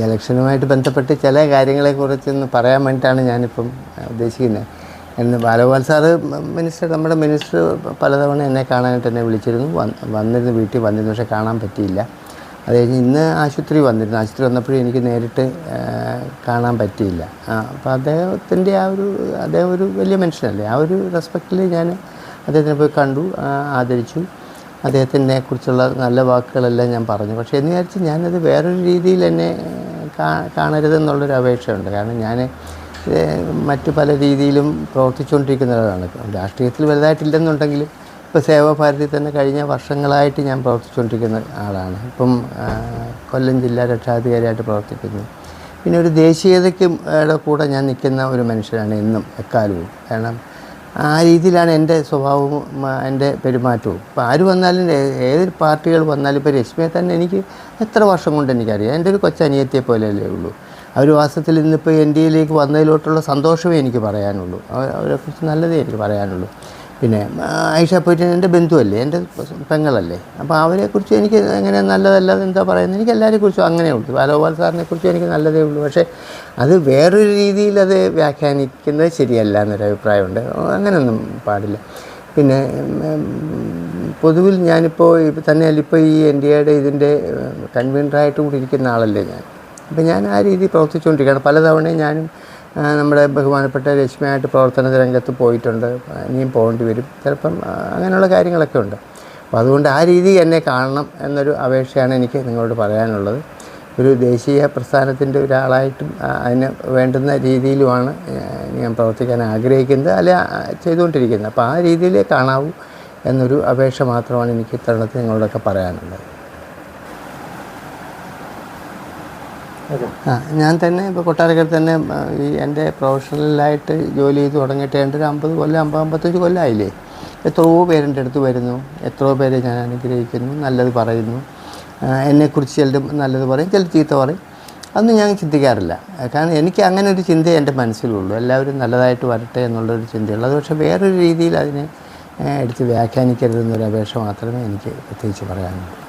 ഇലക്ഷനുമായിട്ട് ബന്ധപ്പെട്ട് ചില കാര്യങ്ങളെക്കുറിച്ചൊന്ന് പറയാൻ വേണ്ടിയിട്ടാണ് ഞാനിപ്പം ഉദ്ദേശിക്കുന്നത്. എന്ന് ബാലഗോപാൽ സാറ് നമ്മുടെ മിനിസ്റ്റർ പലതവണ എന്നെ കാണാനായിട്ട് എന്നെ വിളിച്ചിരുന്നു. വന്നിരുന്നു, വീട്ടിൽ വന്നിരുന്നു, പക്ഷേ കാണാൻ പറ്റിയില്ല. അത് കഴിഞ്ഞ് ഇന്ന് ആശുപത്രി വന്നപ്പോഴും എനിക്ക് നേരിട്ട് കാണാൻ പറ്റിയില്ല. അപ്പോൾ അദ്ദേഹം ഒരു വലിയ മനുഷ്യനല്ലേ, ആ ഒരു റെസ്പെക്റ്റിൽ ഞാൻ അദ്ദേഹത്തിനെ പോയി കണ്ടു, ആദരിച്ചു. അദ്ദേഹത്തിനെ കുറിച്ചുള്ള നല്ല വാക്കുകളെല്ലാം ഞാൻ പറഞ്ഞു. പക്ഷേ എന്ന് വിചാരിച്ച് ഞാനത് വേറൊരു രീതിയിൽ എന്നെ കാണരുതെന്നുള്ളൊരു അപേക്ഷയുണ്ട്. കാരണം ഞാൻ മറ്റു പല രീതിയിലും പ്രവർത്തിച്ചുകൊണ്ടിരിക്കുന്ന ഒരാളാണ്. രാഷ്ട്രീയത്തിൽ വലുതായിട്ടില്ലെന്നുണ്ടെങ്കിലും ഇപ്പോൾ സേവാഭാരതി തന്നെ കഴിഞ്ഞ വർഷങ്ങളായിട്ട് ഞാൻ പ്രവർത്തിച്ചുകൊണ്ടിരിക്കുന്ന ആളാണ്. ഇപ്പം കൊല്ലം ജില്ലാ രക്ഷാധികാരിയായിട്ട് പ്രവർത്തിക്കുന്നു. പിന്നെ ഒരു ദേശീയതയ്ക്കും കൂടെ ഞാൻ നിൽക്കുന്ന ഒരു മനുഷ്യനാണ് എന്നും എക്കാലവും. കാരണം ആ രീതിയിലാണ് എൻ്റെ സ്വഭാവവും എൻ്റെ പെരുമാറ്റവും. ഇപ്പോൾ ആര് വന്നാലും, ഏത് പാർട്ടികൾ വന്നാലും, ഇപ്പോൾ രശ്മിയെ തന്നെ എനിക്ക് എത്ര വർഷം കൊണ്ട് എനിക്കറിയാം. എൻ്റെ ഒരു കൊച്ചനിയത്തിയെ പോലെയല്ലേ ഉള്ളൂ. അവർ വാസ്തവത്തിൽ ഇന്നിപ്പോൾ എൻ ഡി എയിലേക്ക് വന്നതിലോട്ടുള്ള സന്തോഷമേ എനിക്ക് പറയാനുള്ളൂ. അവരെക്കുറിച്ച് നല്ലതേ എനിക്ക് പറയാനുള്ളൂ. പിന്നെ ആയിഷ പോയിട്ട് എൻ്റെ ബന്ധുവല്ലേ, എൻ്റെ പെങ്ങളല്ലേ. അപ്പോൾ അവരെക്കുറിച്ച് എനിക്ക് എങ്ങനെ നല്ലതല്ലാതെ എന്താ പറയുന്നത്, എനിക്ക് എല്ലാവരെക്കുറിച്ചും അങ്ങനെ ഉള്ളൂ. ബാലഗോപാൽ സാറിനെക്കുറിച്ചും എനിക്ക് നല്ലതേ ഉള്ളൂ. പക്ഷേ അത് വേറൊരു രീതിയിൽ അത് വ്യാഖ്യാനിക്കുന്നത് ശരിയല്ല എന്നൊരു അഭിപ്രായമുണ്ട്. അങ്ങനെയൊന്നും പാടില്ല. പിന്നെ പൊതുവിൽ ഞാനിപ്പോൾ തന്നെയല്ല, ഇപ്പോൾ ഈ എൻ ഡി എയുടെ ഇതിൻ്റെ കൺവീനറായിട്ട് കൂടി ഇരിക്കുന്ന ആളല്ലേ ഞാൻ. അപ്പോൾ ഞാൻ ആ രീതിയിൽ പ്രവർത്തിച്ചുകൊണ്ടിരിക്കുകയാണ്. പലതവണയും ഞാനും നമ്മുടെ ബഹുമാനപ്പെട്ട രശ്മിയായിട്ട് പ്രവർത്തന രംഗത്ത് പോയിട്ടുണ്ട്. ഇനിയും പോകേണ്ടി വരും ചിലപ്പം. അങ്ങനെയുള്ള കാര്യങ്ങളൊക്കെ ഉണ്ട്. അപ്പോൾ അതുകൊണ്ട് ആ രീതി എന്നെ കാണണം എന്നൊരു അപേക്ഷയാണ് എനിക്ക് നിങ്ങളോട് പറയാനുള്ളത്. ഒരു ദേശീയ പ്രസ്ഥാനത്തിൻ്റെ ഒരാളായിട്ടും അതിന് വേണ്ടുന്ന രീതിയിലുമാണ് ഞാൻ പ്രവർത്തിക്കാൻ ആഗ്രഹിക്കുന്നത്, അല്ലെ ചെയ്തുകൊണ്ടിരിക്കുന്നത്. അപ്പോൾ ആ രീതിയിലേ കാണാവൂ എന്നൊരു അപേക്ഷ മാത്രമാണ് എനിക്ക് ഇത്തരണത്തിൽ നിങ്ങളോടൊക്കെ പറയാനുള്ളത്. ഞാൻ തന്നെ ഇപ്പോൾ കൊട്ടാരക്കര തന്നെ ഈ എൻ്റെ പ്രൊഫഷണലായിട്ട് ജോലി ചെയ്ത് തുടങ്ങിയിട്ട് ഒരു 50 കൊല്ലം 55 കൊല്ലമായില്ലേ. എത്രയോ പേരെൻ്റെ അടുത്ത് വരുന്നു, എത്രയോ പേരെ ഞാൻ അനുഗ്രഹിക്കുന്നു, നല്ലത് പറയുന്നു. എന്നെക്കുറിച്ച് ചിലരും നല്ലത് പറയും, ചില ചീത്ത പറയും. അതൊന്നും ഞാൻ ചിന്തിക്കാറില്ല. കാരണം എനിക്ക് അങ്ങനെ ഒരു ചിന്തയെ എൻ്റെ മനസ്സിലുള്ളൂ. എല്ലാവരും നല്ലതായിട്ട് വരട്ടെ എന്നുള്ളൊരു ചിന്തയുള്ളൂ. അത് പക്ഷേ വേറൊരു രീതിയിൽ അതിനെ എടുത്ത് വ്യാഖ്യാനിക്കരുതെന്നൊരു അപേക്ഷ മാത്രമേ എനിക്ക് പ്രത്യേകിച്ച് പറയാനുള്ളൂ.